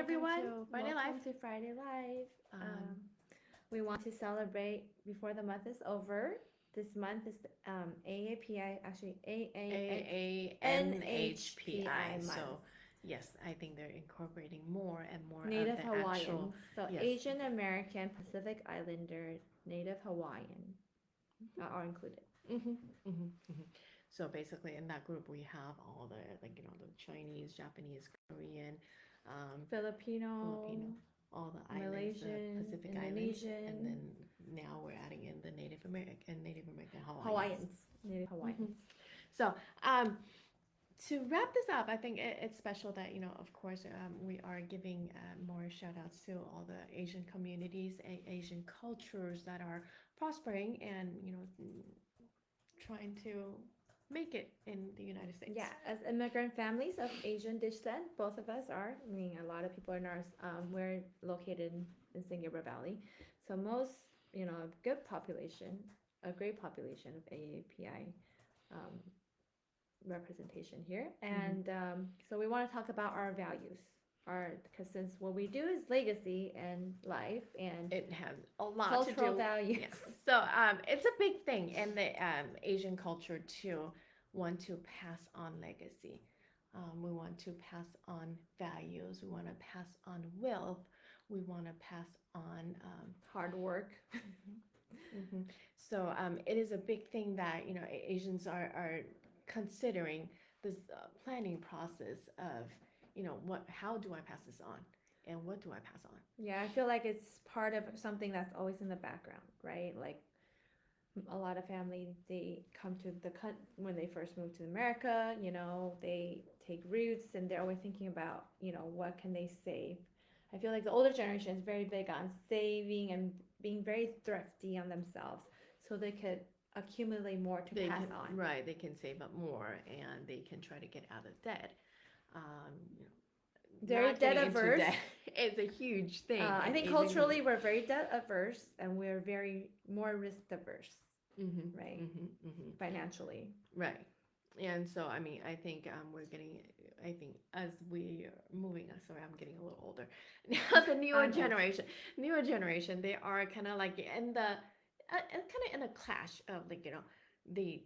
everyone. Friday Live. Welcome to Friday Live. Um, We want to celebrate before the month is over. This month is AAPI, actually AANHPI. month. So, yes, I think they're incorporating more and more of Native the Hawaiian. actual. So Yes. Asian American, Pacific Islander, Native Hawaiian are included. So basically, in that group, we have all the the Chinese, Japanese, Korean, Filipino, all the islands, Malaysian, the Pacific Indonesian, Islands, and then now we're adding in the Native American Hawaiians, Native Hawaiians. So, to wrap this up, I think it's special that, of course, we are giving more shout outs to all the Asian communities, Asian cultures that are prospering and, trying to make it in the United States. Yeah, as immigrant families of Asian descent, both of us are. I mean, a lot of people in our, we're located in Singapore Valley. So most, a good population, a great population of AAPI representation here. And so we want to talk about our values. Because since what we do is legacy and life and it has a lot cultural to do. values. Yes. So it's a big thing in the Asian culture to want to pass on legacy. We want to pass on values. We want to pass on wealth. We want to pass on hard work. So it is a big thing that Asians are considering this planning process of how do I pass this on and what do I pass on. Yeah, I feel like it's part of something that's always in the background, right? Like a lot of family, they come to when they first move to America, they take roots and they're always thinking about what can they save. I feel like the older generation is very big on saving and being very thrifty on themselves so they could accumulate more to pass on. Right, they can save up more and they can try to get out of debt. Very debt averse. It's a huge thing. I think culturally we're very debt averse and we're very more risk averse, right? Financially. Right. And so, I mean, I think I think as we are moving, sorry, I'm getting a little older. Now the newer generation, they are kind of like in a clash of the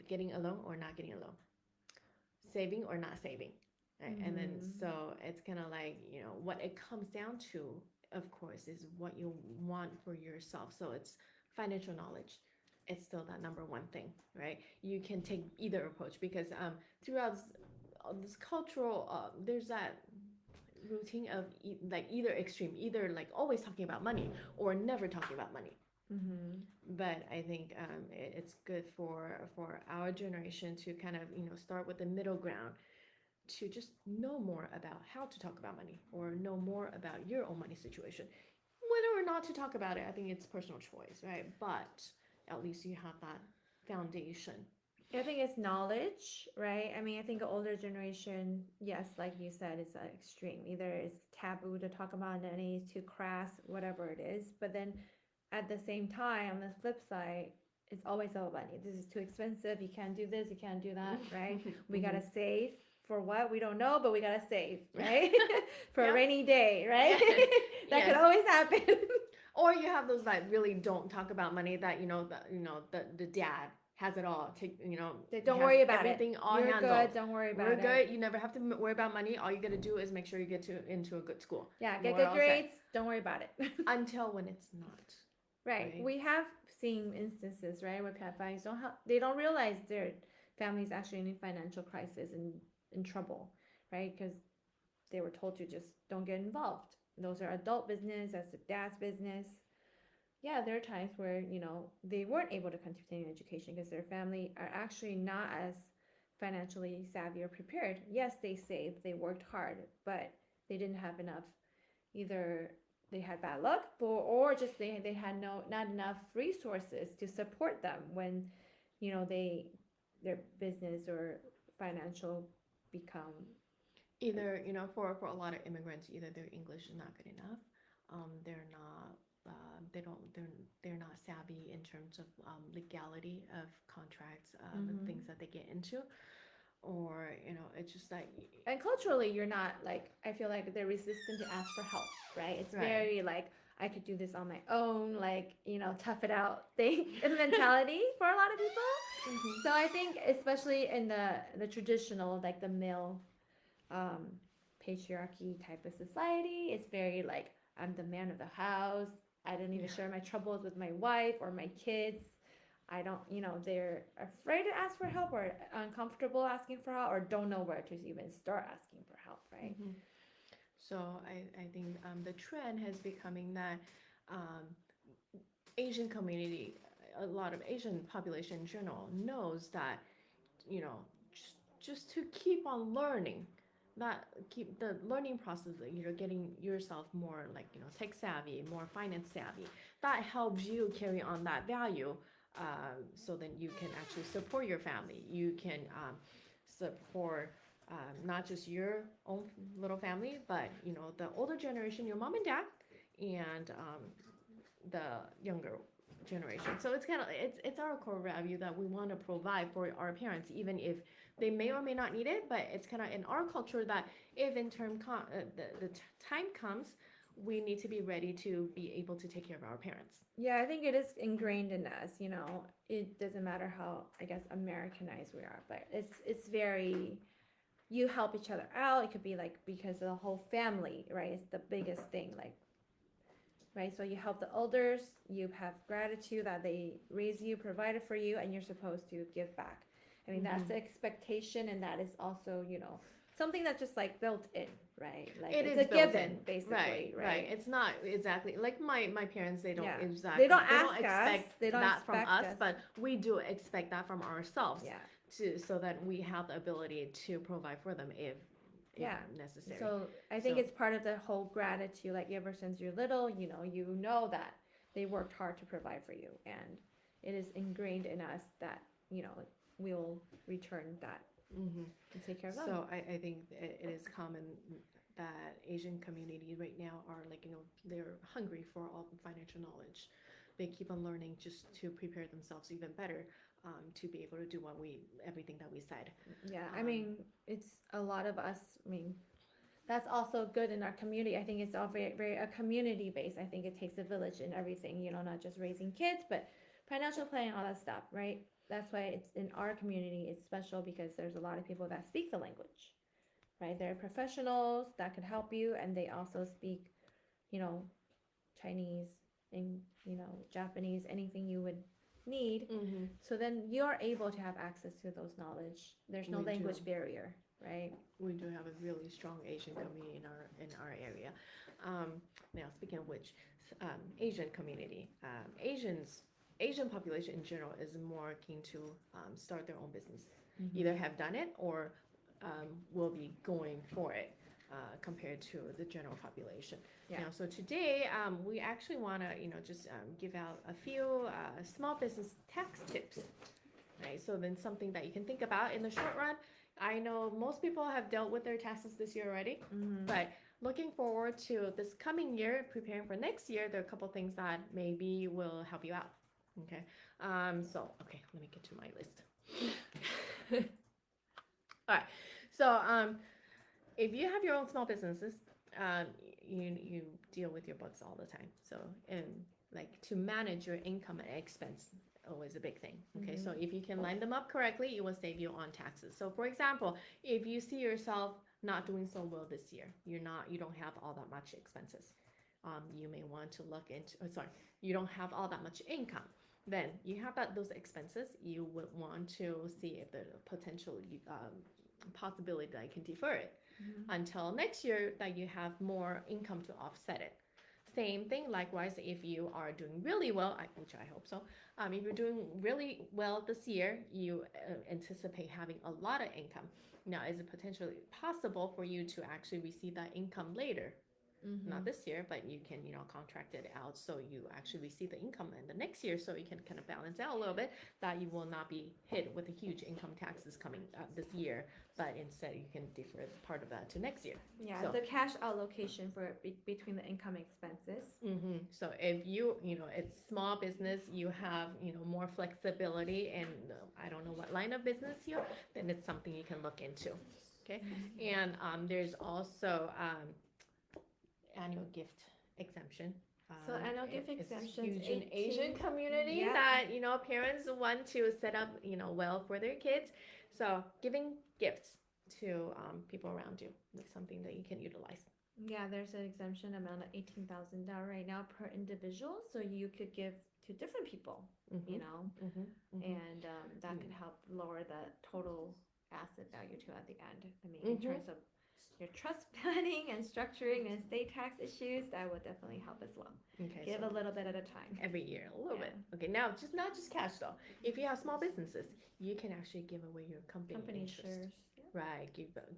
getting a loan or not getting a loan, saving or not saving. Right? And then so it's kind of like, what it comes down to, of course, is what you want for yourself. So it's financial knowledge. It's still that number one thing, right? You can take either approach because throughout this cultural, there's that routine of either extreme, either like always talking about money or never talking about money. But I think it's good for our generation to kind of start with the middle ground, to just know more about how to talk about money or know more about your own money situation. Whether or not to talk about it, I think it's personal choice, right? But at least you have that foundation. I think it's knowledge, right? I mean, I think the older generation, yes, like you said, it's extreme. Either it's taboo to talk about money, too crass, whatever it is. But then at the same time, on the flip side, it's always about money. This is too expensive. You can't do this. You can't do that, right? We got to save. For what? We don't know, but we gotta save, right? For a rainy day, right? That could always happen. Or you have those that really don't talk about money, that the dad has it all. Don't worry about everything all You're handled. Good. Don't worry about it. We're good. You never have to worry about money. All you gotta do is make sure you get into a good school. Yeah, get good grades. Don't worry about it. Until when it's not. Right. We have seen instances, right, where families they don't realize their family's actually in financial crisis and in trouble, right? Because they were told to just don't get involved. Those are adult business, that's the dad's business. Yeah, there are times where they weren't able to continue education because their family are actually not as financially savvy or prepared. Yes, they saved, they worked hard, but they didn't have enough. Either they had bad luck, or just they had not enough resources to support them when their business or financial become either for a lot of immigrants, either their English is not good enough, they're not they're not savvy in terms of legality of contracts and things that they get into, or it's just like And culturally, you're not like, I feel like they're resistant to ask for help, right? It's right. very like, I could do this on my own, like, tough it out thing and mentality for a lot of people. Hmm. So I think, especially in the traditional, like the male um, patriarchy type of society, it's very like, I'm the man of the house. I don't even Yeah. share my troubles with my wife or my kids. I don't, they're afraid to ask for help or uncomfortable asking for help or don't know where to even start asking for help, right? Hmm. So I think the trend has becoming that um, Asian community, a lot of Asian population in general knows that you know just to keep on learning, that keep the learning process, getting yourself more like tech savvy, more finance savvy, that helps you carry on that value, so then you can actually support your family, you can support not just your own little family, but the older generation, your mom and dad, and the younger generation. So it's kind of it's our core value that we want to provide for our parents, even if they may or may not need it. But it's kind of in our culture that if in the time comes, we need to be ready to be able to take care of our parents. Yeah, I think it is ingrained in us, It doesn't matter how, I guess, Americanized we are, but it's very, you help each other out. It could be like because of the whole family, right? It's the biggest thing, like, right? So you help the elders, you have gratitude that they raise you, provided for you, and you're supposed to give back. I mean, that's Mm-hmm. the expectation, and that is also, something that's just like built in, right? Like It it's is a built given, in, right, basically, right. right? It's not exactly like my parents. They don't Yeah. exactly They don't they don't ask us, expect they don't that from expect us, us. but we do expect that from ourselves, Yeah. so that we have the ability to provide for them if Yeah. necessary. So I think So it's part of the whole gratitude, like ever since you're little, you know that they worked hard to provide for you, and it is ingrained in us that we will return that hmm. and take care of them. So I think it is common that Asian community right now are like they're hungry for all the financial knowledge. They keep on learning just to prepare themselves even better, to be able to do everything that we said. Yeah, I Um, mean, it's a lot of us. I mean, that's also good in our community. I think it's all very, very a community based. I think it takes a village and everything, not just raising kids, but financial planning, all that stuff, right? That's why it's in our community, it's special because there's a lot of people that speak the language, right? They're professionals that could help you, and they also speak, you know, Chinese and, Japanese, anything you would need. mhm. So then you're able to have access to those knowledge. There's no We do. language barrier, right? We do have a really strong Asian community in our area. Now, speaking of which, Asian community, Asian population in general is more keen to start their own business. Either have done it or will be going for it, compared to the general population. Yeah. So today we actually want to just give out a few small business tax tips. Right, so then something that you can think about in the short run. I know most people have dealt with their taxes this year already, but looking forward to this coming year, preparing for next year, there are a couple things that maybe will help you out. Okay, okay, let me get to my list. All right, so if you have your own small businesses, um, you deal with your books all the time. So and like to manage your income and expense, always a big thing. Okay, so if you can line them up correctly, it will save you on taxes. So for example, if you see yourself not doing so well this year, you don't have all that much expenses. You may want to look into. Oh, sorry, you don't have all that much income. Then you have those expenses. You would want to see if there's a potential possibility that I can defer it until next year that you have more income to offset it. Same thing, likewise, if you are doing really well, which I hope so, if you're doing really well this year, you anticipate having a lot of income. Now, is it potentially possible for you to actually receive that income later? not this year, but you can, contract it out so you actually receive the income in the next year, so you can kind of balance out a little bit, that you will not be hit with a huge income taxes coming this year, but instead you can defer part of that to next year. Yeah, So- the cash allocation for between the income expenses. So if it's small business, you have, more flexibility, and I don't know what line of business then it's something you can look into. Okay, and there's also annual gift exemption. So annual gift It's exemption, huge in Asian 18 community yeah. that parents want to set up well for their kids. So giving gifts to people around you is something that you can utilize. Yeah, there's an exemption amount of $18,000 right now per individual, so you could give to different people, and that could help lower the total asset value too at the end. I mean, in terms of your trust planning and structuring and estate tax issues, that would definitely help as well. Okay, Give so a little bit at a time. every year, a little Yeah. bit. Okay, now not just cash though. If you have small businesses, you can actually give away your company interest. shares. Right,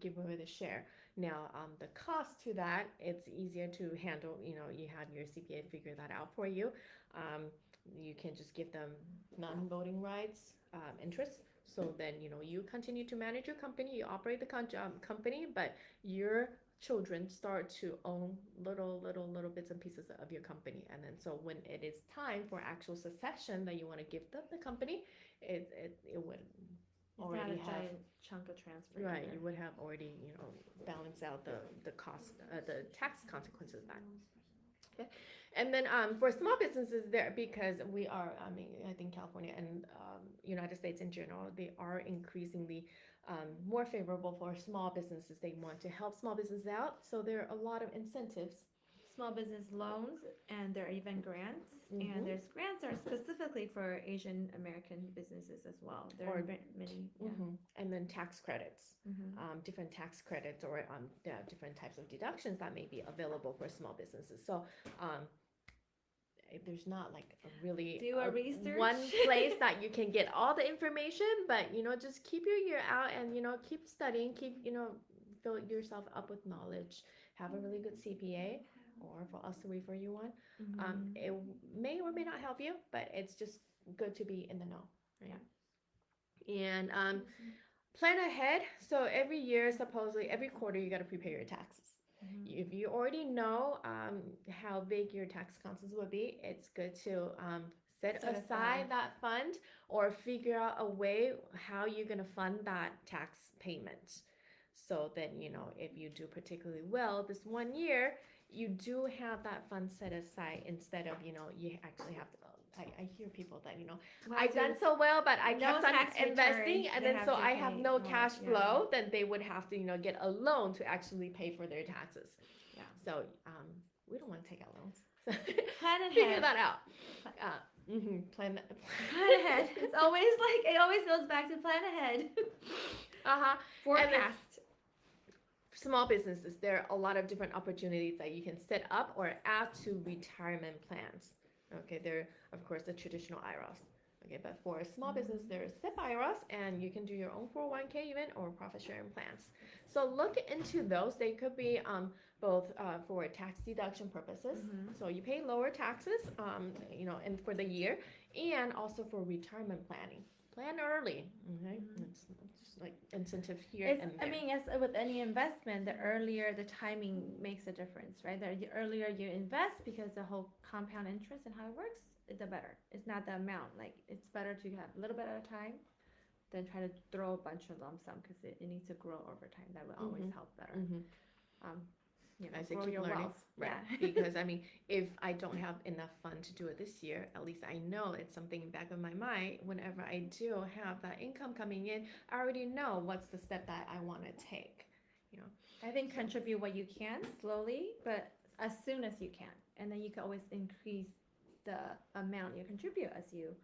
give away the share. Now, the cost to that, it's easier to handle. You have your CPA figure that out for you. You can just give them non-voting rights interest. So then you continue to manage your company. You operate the company, but your children start to own little bits and pieces of your company. And then so when it is time for actual succession that you want to give them the company, it would already It's not a have. giant chunk of transfer. Right, either. you would have already, balanced out the cost, the tax consequences of that. Okay, and then for small businesses there, because we are, I think California and United States in general, they are increasingly more favorable for small businesses. They want to help small businesses out, so there are a lot of incentives. Small business loans, and there are even grants, Mhm. and there's grants are specifically for Asian American businesses as well. There are many. Yeah. And then tax credits. Mm-hmm. Different tax credits or different types of deductions that may be available for small businesses. So there's not like a really Do a research. one place that you can get all the information, but just keep your ear out and keep studying, keep fill yourself up with knowledge, have a really good CPA, or for us to refer you one. It may or may not help you, but it's just good to be in the know, right? And plan ahead. So every year, supposedly every quarter, you got to prepare your taxes. If you already know how big your tax consequences would be, it's good to set aside that fund or figure out a way how you're going to fund that tax payment. So then, if you do particularly well this one year, you do have that fund set aside instead of, you actually have to. I hear people that, I've done so well, but I kept on investing, and then so I have no cash flow, then they would have to, get a loan to actually pay for their taxes. Yeah. So we don't want to take out loans. Plan ahead. Figure that out. Plan ahead. It always goes back to plan ahead. Forecast. Small businesses, there are a lot of different opportunities that you can set up or add to retirement plans. Okay, there are, of course, the traditional IRAs. Okay, but for a small business, there are SEP IRAs, and you can do your own 401k even or profit sharing plans. So look into those. They could be both for tax deduction purposes. So you pay lower taxes, and for the year, and also for retirement planning. Plan early. Okay, it's just like incentive here and there. I mean, as with any investment, the earlier the timing makes a difference, right? The earlier you invest, because the whole compound interest and how it works, the better. It's not the amount. Like, it's better to have a little bit at a time than try to throw a bunch of lump sum, because it needs to grow over time. That will always help better. As I grow keep your learning, wealth. right? Yeah. Because if I don't have enough fund to do it this year, at least I know it's something in the back of my mind. Whenever I do have that income coming in, I already know what's the step that I want to take. I think contribute what you can slowly, but as soon as you can, and then you can always increase the amount you contribute as you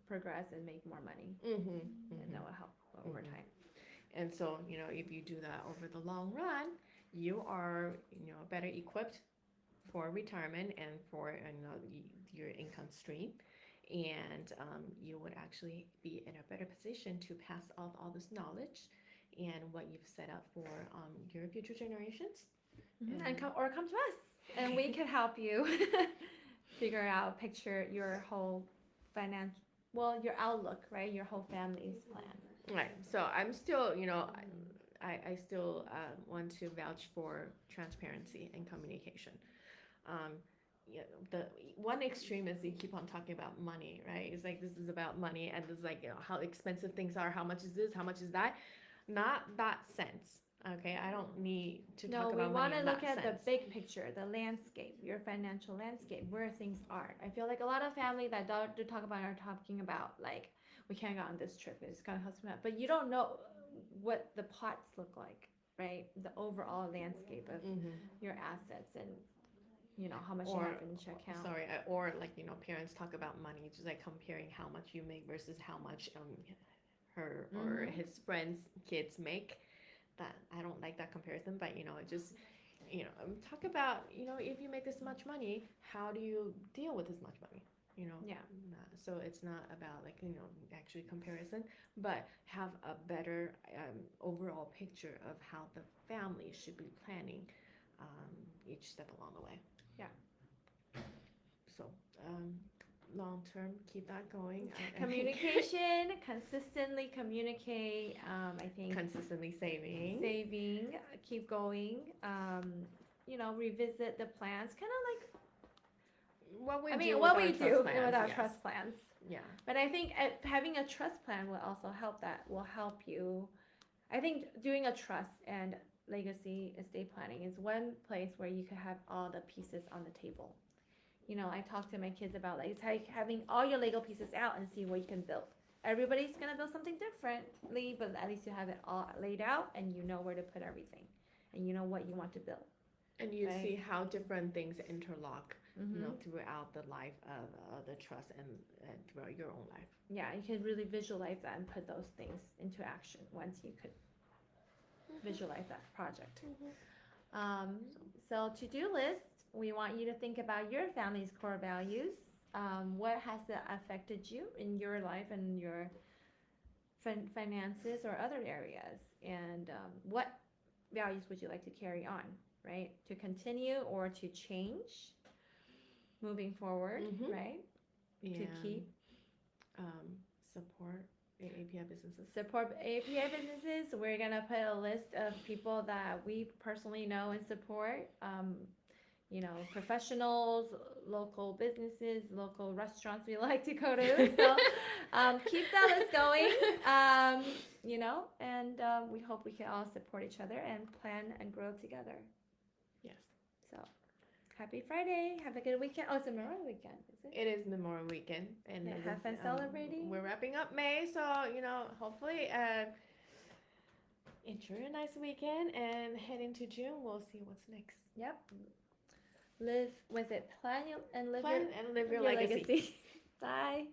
progress and make more money, and that will help over time. And so if you do that over the long run, you are better equipped for retirement and for your income stream, and you would actually be in a better position to pass off all this knowledge and what you've set up for your future generations And come to us, and we can help you figure out, picture your whole your outlook, right? Your whole family's plan. Right. So I'm still, I still want to vouch for transparency and communication. The one extreme is you keep on talking about money, right? It's like this is about money, and it's like how expensive things are, how much is this, how much is that. Not that sense. Okay, I don't need to talk about money. No, we want to look at sense. the big picture, the landscape, your financial landscape, where things are. I feel like a lot of family that do talk about are talking about like, we can't go on this trip, it's gonna cost me that, but you don't know what the pots look like, right? The overall landscape of your assets and how much you have in your account. Sorry, or like parents talk about money, just like comparing how much you make versus how much her or his friends' kids make. That I don't like that comparison, but it just talk about if you make this much money, how do you deal with this much money? Yeah. So it's not about like actually comparison, but have a better overall picture of how the family should be planning each step along the way. Yeah. So long term, keep that going. Communication, consistently communicate. I think Consistently saving, keep going. Revisit the plans, kind of like what we do with our trust plans. Yeah. But I think having a trust plan will also help. That will help you. I think doing a trust and legacy estate planning is one place where you could have all the pieces on the table. I talk to my kids about it's like having all your Lego pieces out and see what you can build. Everybody's gonna build something differently, but at least you have it all laid out and you know where to put everything, and you know what you want to build. And you see how different things interlock, throughout the life of the trust and throughout your own life. Yeah, you can really visualize that and put those things into action once you could visualize that project. So to-do list. We want you to think about your family's core values. What has affected you in your life and your finances or other areas? And what values would you like to carry on, right? To continue or to change moving forward, right? To keep. Support AAPI businesses. Support AAPI businesses. We're going to put a list of people that we personally know and support. Professionals, local businesses, local restaurants we like to go to. So keep that list going, and we hope we can all support each other and plan and grow together. Yes. So happy Friday. Have a good weekend. Oh, it's Memorial Weekend, is it? It is Memorial Weekend. And have fun celebrating. We're wrapping up May, so, hopefully enjoy a nice weekend, and head into June. We'll see what's next. Yep. Plan and live your legacy. Bye.